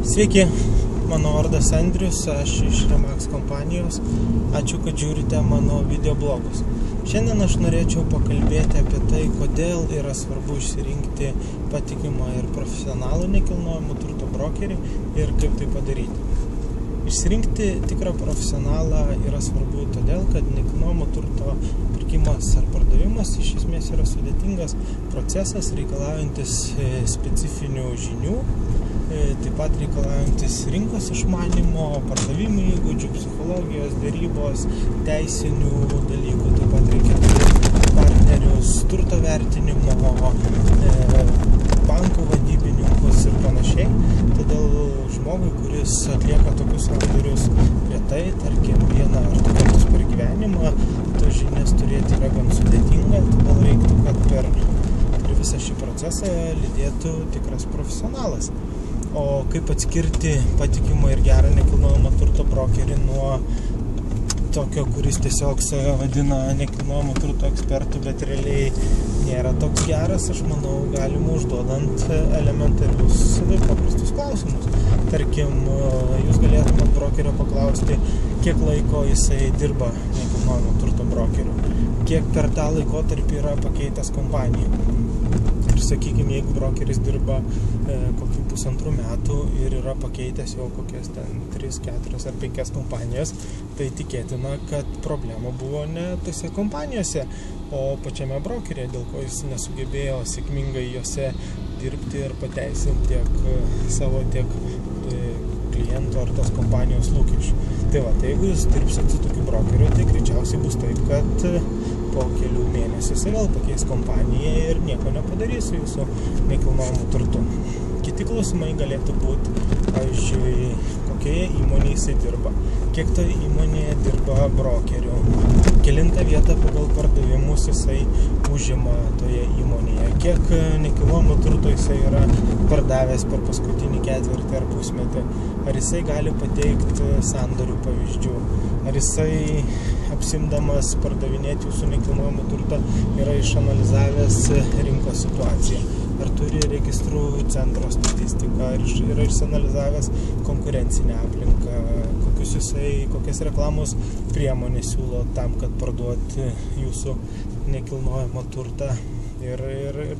Sveiki, mano vardas Andrius, aš iš Remax kompanijos. Ačiū, kad žiūrite mano video blogus. Šiandien aš norėčiau pakalbėti apie tai, kodėl yra svarbu išsirinkti patikimą ir profesionalų nekilnojamo turto brokerį ir kaip tai padaryti. Išsirinkti tikrą profesionalą yra svarbu todėl, kad nekilnojamo turto pirkimas ar pardavimas iš esmės yra sudėtingas procesas, reikalaujantis specifinių žinių, taip pat reikalaujantis rinkos išmanymo, pardavimų įgūdžių, psichologijos, derybos, teisinių dalykų, taip pat reikia turėti partnerius, turto vertinimo, bankų vadybininkus ir panašiai. Todėl žmogui, kuris atlieka tokius sandorius retai, tarkim vieną ar du kartus per gyvenimą, tos žinias turėti yra gan sudėtinga, todėl reiktų, kad per visą šį procesą lydėtų tikras profesionalas. O kaip atskirti patikimą ir gerą nekilnojamo turto brokerį nuo tokio, kuris tiesiog save vadina nekilnojamo turto ekspertų, bet realiai nėra toks geras, aš manau, galima užduodant elementarius paprastus klausimus. Tarkim, jūs galėtumėt brokerio paklausti, kiek laiko jisai dirba nekilnojamo turto brokeriu, kiek per tą laikotarpį yra pakeitęs kompaniją. Ir sakykime, jeigu brokeris dirba kokių 1,5 metų ir yra pakeitęs jau kokias ten 3, 4 ar 5 kompanijas, tai tikėtina, kad problema buvo ne tose kompanijose, o pačiame brokeryje, dėl ko jis nesugebėjo sėkmingai jose dirbti ir pateisinti tiek savo, tiek klientų ar tos kompanijos lūkesčių. Tai va, tai jeigu jūs dirbsit su tokiu brokeriu, tai greičiausiai bus taip, kad po kelių mėnesių jis vėl pakeis kompaniją ir nieko nepadarys su jūsų nekilnojamu turtu. Kiti klausimai galėtų būti, pavyzdžiui, kokioje įmonėje jisai dirba, kiek toje įmonėje dirba brokerių, kelintą vietą pagal pardavimus jisai užima toje įmonėje, kiek nekilnojamo turto jisai yra pardavęs per paskutinį ketvirtį ar pusmetį, ar jisai gali pateikti sandorių pavyzdžių, ar jisai apsimdamas pardavinėti jūsų nekilnojamo turtą yra išanalizavęs rinkos situaciją, ar turi registrų centro statistiką, ar yra išanalizavęs konkurencinę aplinką, kokias reklamos priemonės siūlo tam, kad parduoti jūsų nekilnojamo turtą ir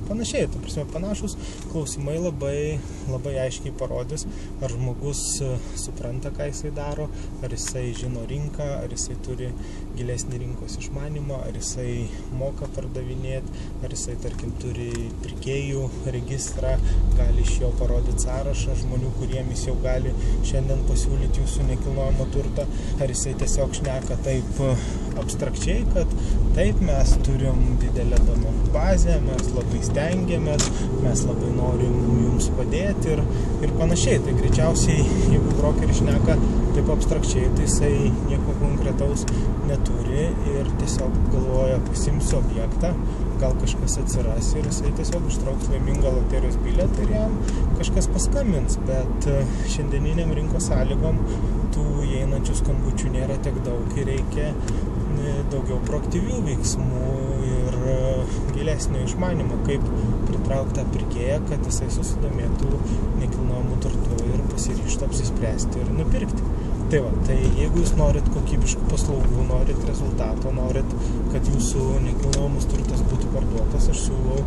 panašiai. Ta prasme, panašus klausimai labai aiškiai parodys, ar žmogus supranta, ką jisai daro, ar jisai žino rinką, ar jisai turi gilesnį rinkos išmanymą, ar jisai moka pardavinėti, ar jisai, tarkim, turi pirkėjų registrą, gali iš jo parodyti sąrašą žmonių, kuriem jis jau gali šiandien pasiūlyti jūsų nekilnojamo turtą, ar jisai tiesiog šneka taip abstrakčiai, kad taip, mes turim didelę duomenų bazę, mes labai stengiamės, mes labai norim jums padėti ir panašiai. Tai greičiausiai, jeigu brokeris šneka taip abstrakčiai, tai jisai nieko konkretaus neturi ir tiesiog galvoja, pasimsiu objektą, gal kažkas atsiras ir jisai tiesiog ištrauks laimingą loterijos bilietą ir jam kažkas paskambins, bet šiandieniniam rinkos sąlygom tų įeinančių skambučių nėra tiek daug ir reikia daugiau proaktyvių veiksmų ir gilesnio išmanimo, kaip pritraukti tą pirkėją, kad jisai susidomėtų nekilnojamu turtu ir pasiryžtų apsispręsti ir nupirkti. Tai va, tai jeigu jūs norit kokybiškų paslaugų, norit rezultato, norit, kad jūsų nekilnojamas turtas būtų parduotas, aš siūlau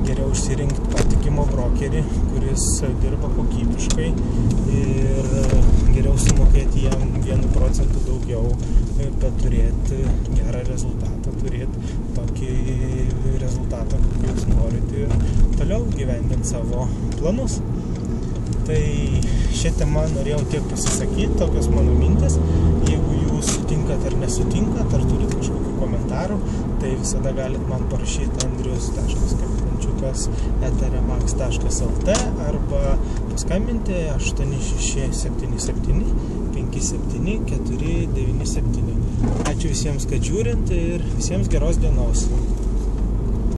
geriau išsirinkti patikimo brokerį, kuris dirba kokybiškai ir geriau sumokėti jam 1% daugiau, bet turėti gerą rezultatą, turėti tokį rezultatą, kokį jūs norite ir toliau gyvendinti savo planus. Tai šią temą norėjau tiek pasisakyti, tokios mano mintis. Jeigu jūs sutinkat ar nesutinkat, ar turit kažkokių komentarų, tai visada galit man parašyti andrius.kaplančiukas@remax.lt arba paskambinti 8677 57 497. Ačiū visiems, kad žiūrint ir visiems geros dienos.